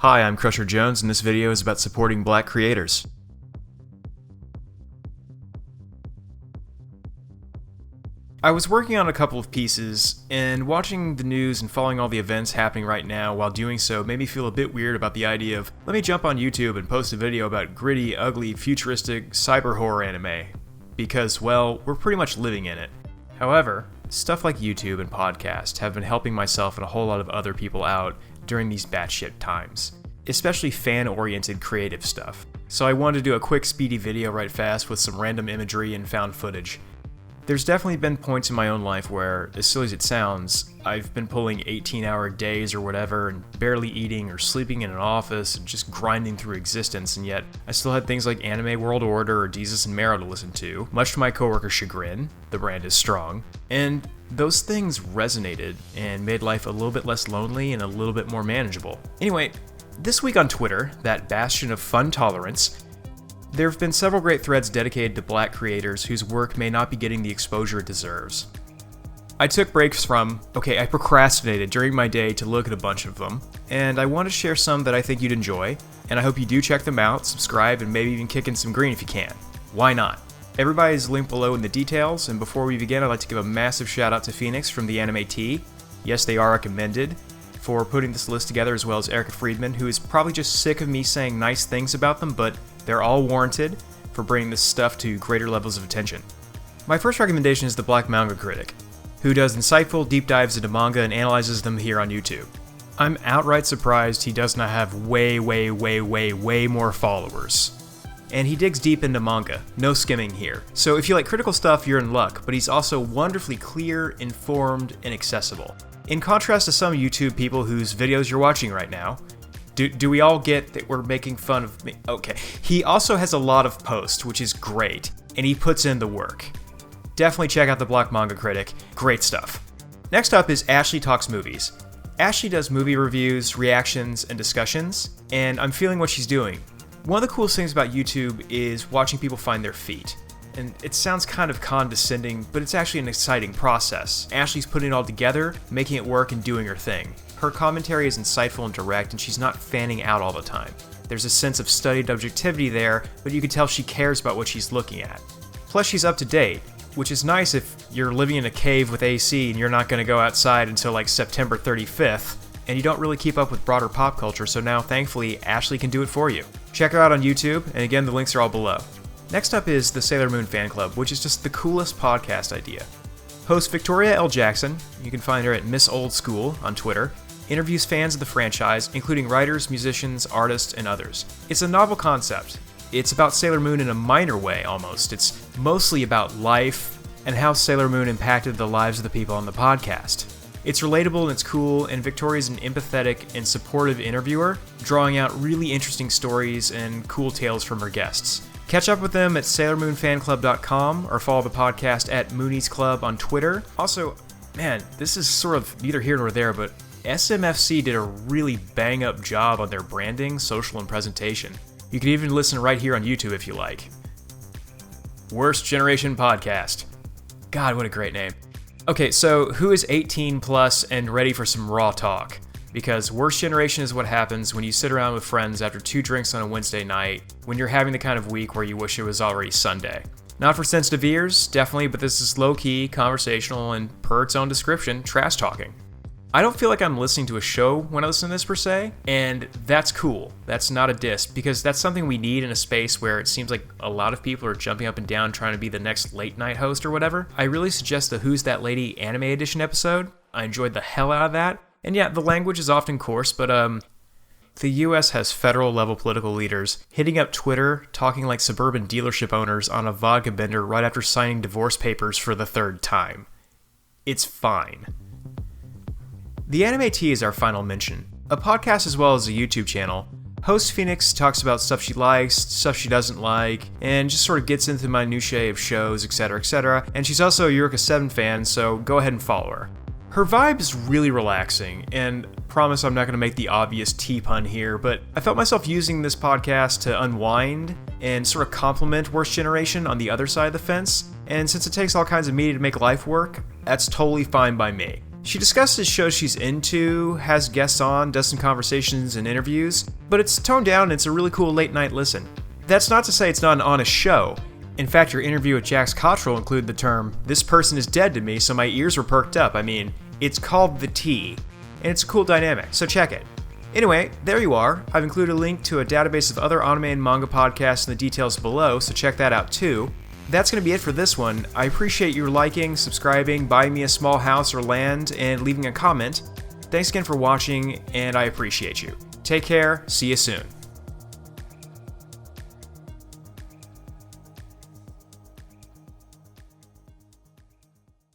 Hi, I'm Crusher Jones, and this video is about supporting black creators. I was working on a couple of pieces, and watching the news and following all the events happening right now while doing so made me feel a bit weird about the idea of, let me jump on YouTube and post a video about gritty, ugly, futuristic, cyber horror anime. Because, well, we're pretty much living in it. However, stuff like YouTube and podcasts have been helping myself and a whole lot of other people out during these batshit times. Especially fan-oriented creative stuff. So I wanted to do a quick speedy video right fast with some random imagery and found footage. There's definitely been points in my own life where, as silly as it sounds, I've been pulling 18-hour days or whatever and barely eating or sleeping in an office and just grinding through existence, and yet I still had things like Anime World Order or Jesus and Marrow to listen to, much to my coworker's chagrin. The brand is strong. And those things resonated and made life a little bit less lonely and a little bit more manageable. Anyway, this week on Twitter, that bastion of fun tolerance, there have been several great threads dedicated to black creators whose work may not be getting the exposure it deserves. I took breaks I procrastinated during my day to look at a bunch of them, and I want to share some that I think you'd enjoy, and I hope you do check them out, subscribe, and maybe even kick in some green if you can. Why not? Everybody's linked below in the details, and before we begin, I'd like to give a massive shout out to Phoenix from the Anime Tea. Yes, they are recommended, for putting this list together, as well as Erica Friedman, who is probably just sick of me saying nice things about them, but they're all warranted for bringing this stuff to greater levels of attention. My first recommendation is the Black Manga Critic, who does insightful deep dives into manga and analyzes them here on YouTube. I'm outright surprised he does not have way more followers. And he digs deep into manga, no skimming here. So if you like critical stuff, you're in luck, but he's also wonderfully clear, informed, and accessible. In contrast to some YouTube people whose videos you're watching right now, do we all get that we're making fun of me? Okay. He also has a lot of posts, which is great, and he puts in the work. Definitely check out the Black Manga Critic. Great stuff. Next up is Ashley Talks Movies. Ashley does movie reviews, reactions, and discussions, and I'm feeling what she's doing. One of the coolest things about YouTube is watching people find their feet. And it sounds kind of condescending, but it's actually an exciting process. Ashley's putting it all together, making it work, and doing her thing. Her commentary is insightful and direct, and she's not fanning out all the time. There's a sense of studied objectivity there, but you can tell she cares about what she's looking at. Plus, she's up to date, which is nice if you're living in a cave with AC and you're not going to go outside until like September 35th, and you don't really keep up with broader pop culture, so now, thankfully, Ashley can do it for you. Check her out on YouTube, and again, the links are all below. Next up is the Sailor Moon Fan Club, which is just the coolest podcast idea. Host Victoria L. Jackson, you can find her at Miss Old School on Twitter, interviews fans of the franchise, including writers, musicians, artists, and others. It's a novel concept. It's about Sailor Moon in a minor way, almost. It's mostly about life and how Sailor Moon impacted the lives of the people on the podcast. It's relatable and it's cool, and Victoria's an empathetic and supportive interviewer, drawing out really interesting stories and cool tales from her guests. Catch up with them at SailorMoonFanClub.com or follow the podcast at Moonies Club on Twitter. Also, man, this is sort of neither here nor there, but SMFC did a really bang-up job on their branding, social, and presentation. You can even listen right here on YouTube if you like. Worst Generation Podcast. God, what a great name. Okay, so who is 18 plus and ready for some raw talk? Because worst generation is what happens when you sit around with friends after 2 drinks on a Wednesday night, when you're having the kind of week where you wish it was already Sunday. Not for sensitive ears, definitely, but this is low-key, conversational, and per its own description, trash talking. I don't feel like I'm listening to a show when I listen to this per se, and that's cool. That's not a diss, because that's something we need in a space where it seems like a lot of people are jumping up and down trying to be the next late night host or whatever. I really suggest the Who's That Lady Anime Edition episode. I enjoyed the hell out of that. And yeah, the language is often coarse, but the US has federal level political leaders hitting up Twitter, talking like suburban dealership owners on a vodka bender right after signing divorce papers for the 3rd time. It's fine. The Anime Tea is our final mention. A podcast as well as a YouTube channel. Host Phoenix talks about stuff she likes, stuff she doesn't like, and just sort of gets into the minutiae of shows, etc. And she's also a Eureka 7 fan, so go ahead and follow her. Her vibe is really relaxing, and promise I'm not going to make the obvious tea pun here, but I felt myself using this podcast to unwind and sort of compliment Worst Generation on the other side of the fence, and since it takes all kinds of media to make life work, that's totally fine by me. She discusses shows she's into, has guests on, does some conversations and interviews, but it's toned down and it's a really cool late night listen. That's not to say it's not an honest show. In fact, her interview with Jax Cottrell included the term, "This person is dead to me, so my ears were perked up." I mean, it's called The Tea, and it's a cool dynamic, so check it. Anyway, there you are. I've included a link to a database of other anime and manga podcasts in the details below, so check that out too. That's going to be it for this one. I appreciate your liking, subscribing, buying me a small house or land, and leaving a comment. Thanks again for watching, and I appreciate you. Take care, see you soon.